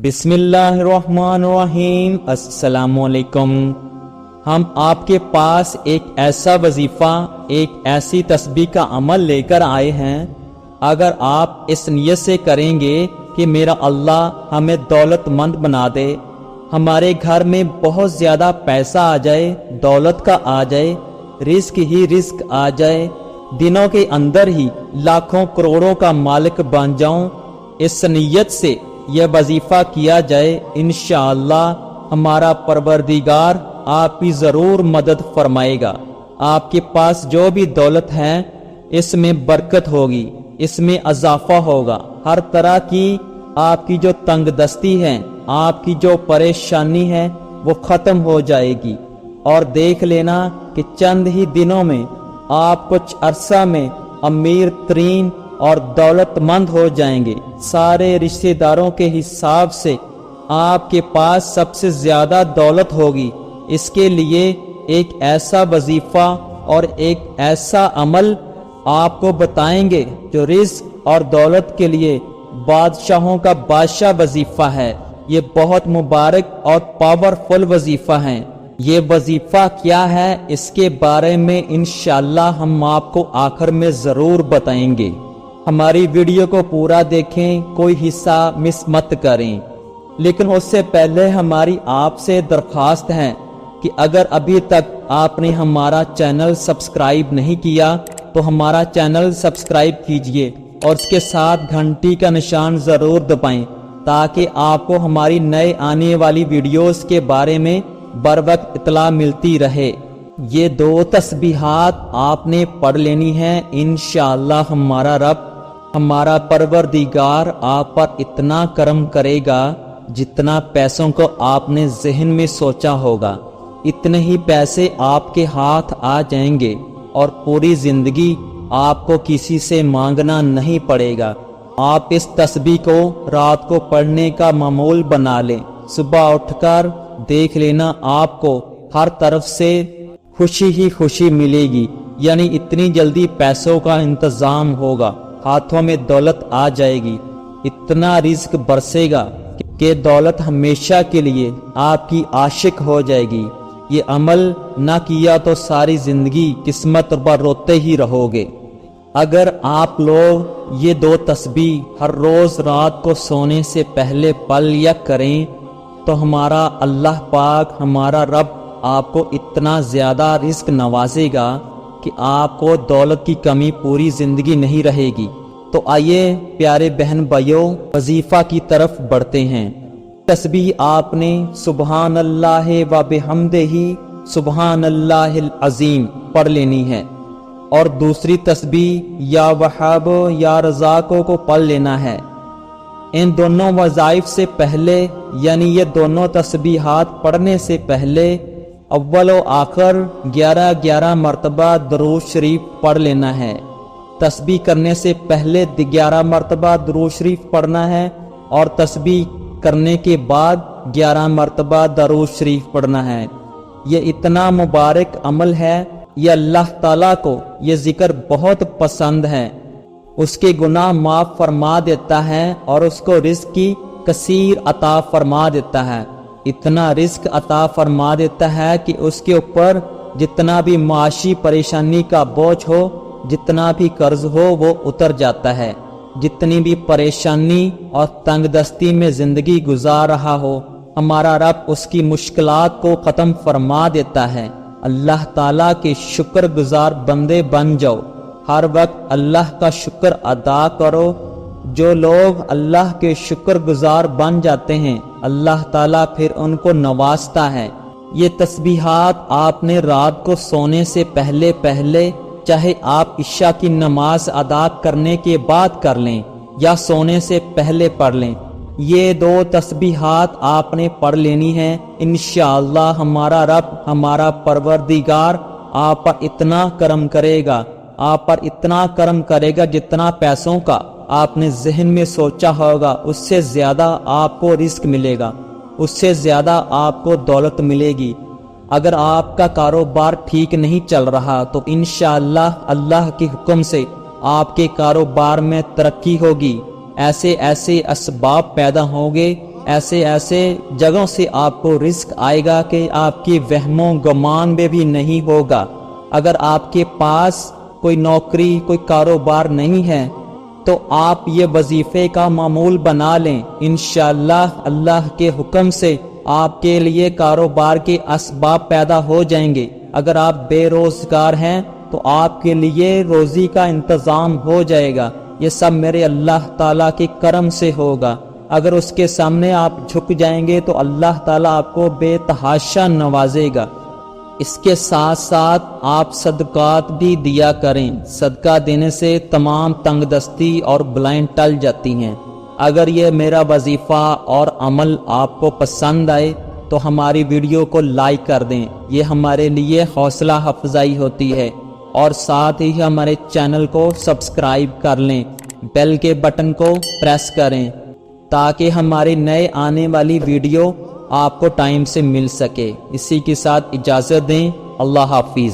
بسم اللہ الرحمن الرحیم۔ السلام علیکم۔ ہم آپ کے پاس ایک ایسا وظیفہ، ایک ایسی تسبیح کا عمل لے کر آئے ہیں۔ اگر آپ اس نیت سے کریں گے کہ میرا اللہ ہمیں دولت مند بنا دے، ہمارے گھر میں بہت زیادہ پیسہ آ جائے، دولت کا آ جائے، رزق ہی رزق آ جائے، دنوں کے اندر ہی لاکھوں کروڑوں کا مالک بن جاؤں، اس نیت سے یہ وظیفہ کیا جائے، انشاءاللہ ہمارا پروردگار آپ کی ضرور مدد فرمائے گا۔ آپ کے پاس جو بھی دولت ہے اس میں برکت ہوگی، اس میں اضافہ ہوگا، ہر طرح کی آپ کی جو تنگ دستی ہے، آپ کی جو پریشانی ہے وہ ختم ہو جائے گی۔ اور دیکھ لینا کہ چند ہی دنوں میں آپ کچھ عرصہ میں امیر ترین اور دولت مند ہو جائیں گے۔ سارے رشتہ داروں کے حساب سے آپ کے پاس سب سے زیادہ دولت ہوگی۔ اس کے لیے ایک ایسا وظیفہ اور ایک ایسا عمل آپ کو بتائیں گے جو رزق اور دولت کے لیے بادشاہوں کا بادشاہ وظیفہ ہے۔ یہ بہت مبارک اور پاورفل وظیفہ ہے۔ یہ وظیفہ کیا ہے اس کے بارے میں انشاءاللہ ہم آپ کو آخر میں ضرور بتائیں گے۔ ہماری ویڈیو کو پورا دیکھیں، کوئی حصہ مس مت کریں۔ لیکن اس سے پہلے ہماری آپ سے درخواست ہے کہ اگر ابھی تک آپ نے ہمارا چینل سبسکرائب نہیں کیا تو ہمارا چینل سبسکرائب کیجئے اور اس کے ساتھ گھنٹی کا نشان ضرور دبائیں تاکہ آپ کو ہماری نئے آنے والی ویڈیوز کے بارے میں بر وقت اطلاع ملتی رہے۔ یہ 2 تسبیحات آپ نے پڑھ لینی ہے، انشاءاللہ ہمارا رب، ہمارا پروردگار آپ پر اتنا کرم کرے گا جتنا پیسوں کو آپ نے ذہن میں سوچا ہوگا، اتنے ہی پیسے آپ کے ہاتھ آ جائیں گے اور پوری زندگی آپ کو کسی سے مانگنا نہیں پڑے گا۔ آپ اس تسبیح کو رات کو پڑھنے کا معمول بنا لیں، صبح اٹھ کر دیکھ لینا آپ کو ہر طرف سے خوشی ہی خوشی ملے گی، یعنی اتنی جلدی پیسوں کا انتظام ہوگا، ہاتھوں میں دولت آ جائے گی، اتنا رزق برسے گا کہ دولت ہمیشہ کے لیے آپ کی عاشق ہو جائے گی۔ یہ عمل نہ کیا تو ساری زندگی قسمت پر روتے ہی رہو گے۔ اگر آپ لوگ یہ 2 تسبیح ہر روز رات کو سونے سے پہلے پڑھ لیا کریں تو ہمارا اللہ پاک، ہمارا رب آپ کو اتنا زیادہ رزق نوازے گا کہ آپ کو دولت کی کمی پوری زندگی نہیں رہے گی۔ تو آئیے پیارے بہن بھائیوں، وظیفہ کی طرف بڑھتے ہیں۔ تسبیح آپ نے سبحان اللہ و بحمدہ سبحان اللہ العظیم پڑھ لینی ہے، اور دوسری تسبیح یا وہاب یا رزاق کو پڑھ لینا ہے۔ ان دونوں وظائف سے پہلے، یعنی یہ دونوں تسبیحات پڑھنے سے پہلے اول و آخر 11 مرتبہ درود شریف پڑھ لینا ہے۔ تسبیح کرنے سے پہلے 11 مرتبہ درود شریف پڑھنا ہے اور تسبیح کرنے کے بعد 11 مرتبہ درود شریف پڑھنا ہے۔ یہ اتنا مبارک عمل ہے، یہ اللہ تعالیٰ کو یہ ذکر بہت پسند ہے، اس کے گناہ معاف فرما دیتا ہے اور اس کو رزق کی کثیر عطا فرما دیتا ہے۔ اتنا رزق عطا فرما دیتا ہے کہ اس کے اوپر جتنا بھی معاشی پریشانی کا بوجھ ہو، جتنا بھی قرض ہو وہ اتر جاتا ہے۔ جتنی بھی پریشانی اور تنگ دستی میں زندگی گزار رہا ہو، ہمارا رب اس کی مشکلات کو ختم فرما دیتا ہے۔ اللہ تعالیٰ کے شکر گزار بندے بن جاؤ، ہر وقت اللہ کا شکر ادا کرو۔ جو لوگ اللہ کے شکر گزار بن جاتے ہیں، اللہ تعالیٰ پھر ان کو نوازتا ہے۔ یہ تسبیحات آپ نے رات کو سونے سے پہلے چاہے آپ عشاء کی نماز ادا کرنے کے بعد کر لیں یا سونے سے پہلے پڑھ لیں، یہ 2 تسبیحات آپ نے پڑھ لینی ہے۔ انشاءاللہ ہمارا رب، ہمارا پروردگار آپ پر اتنا کرم کرے گا، آپ پر اتنا کرم کرے گا جتنا پیسوں کا آپ نے ذہن میں سوچا ہوگا اس سے زیادہ آپ کو رزق ملے گا، اس سے زیادہ آپ کو دولت ملے گی۔ اگر آپ کا کاروبار ٹھیک نہیں چل رہا تو انشاءاللہ اللہ کے حکم سے آپ کے کاروبار میں ترقی ہوگی، ایسے اسباب پیدا ہوں گے ایسے ایسے جگہوں سے آپ کو رزق آئے گا کہ آپ کی وہم و گمان میں بھی نہیں ہوگا۔ اگر آپ کے پاس کوئی نوکری کوئی کاروبار نہیں ہے تو آپ یہ وظیفے کا معمول بنا لیں، انشاءاللہ اللہ کے حکم سے آپ کے لیے کاروبار کے اسباب پیدا ہو جائیں گے۔ اگر آپ بے روزگار ہیں تو آپ کے لیے روزی کا انتظام ہو جائے گا۔ یہ سب میرے اللہ تعالیٰ کے کرم سے ہوگا۔ اگر اس کے سامنے آپ جھک جائیں گے تو اللہ تعالیٰ آپ کو بے تحاشا نوازے گا۔ اس کے ساتھ ساتھ آپ صدقات بھی دیا کریں۔ صدقہ دینے سے تمام تنگ دستی اور بلائیں ٹل جاتی ہیں۔ اگر یہ میرا وظیفہ اور عمل آپ کو پسند آئے تو ہماری ویڈیو کو لائک کر دیں، یہ ہمارے لیے حوصلہ افزائی ہوتی ہے، اور ساتھ ہی ہمارے چینل کو سبسکرائب کر لیں، بیل کے بٹن کو پریس کریں تاکہ ہماری نئے آنے والی ویڈیو آپ کو ٹائم سے مل سکے۔ اسی کے ساتھ اجازت دیں، اللہ حافظ۔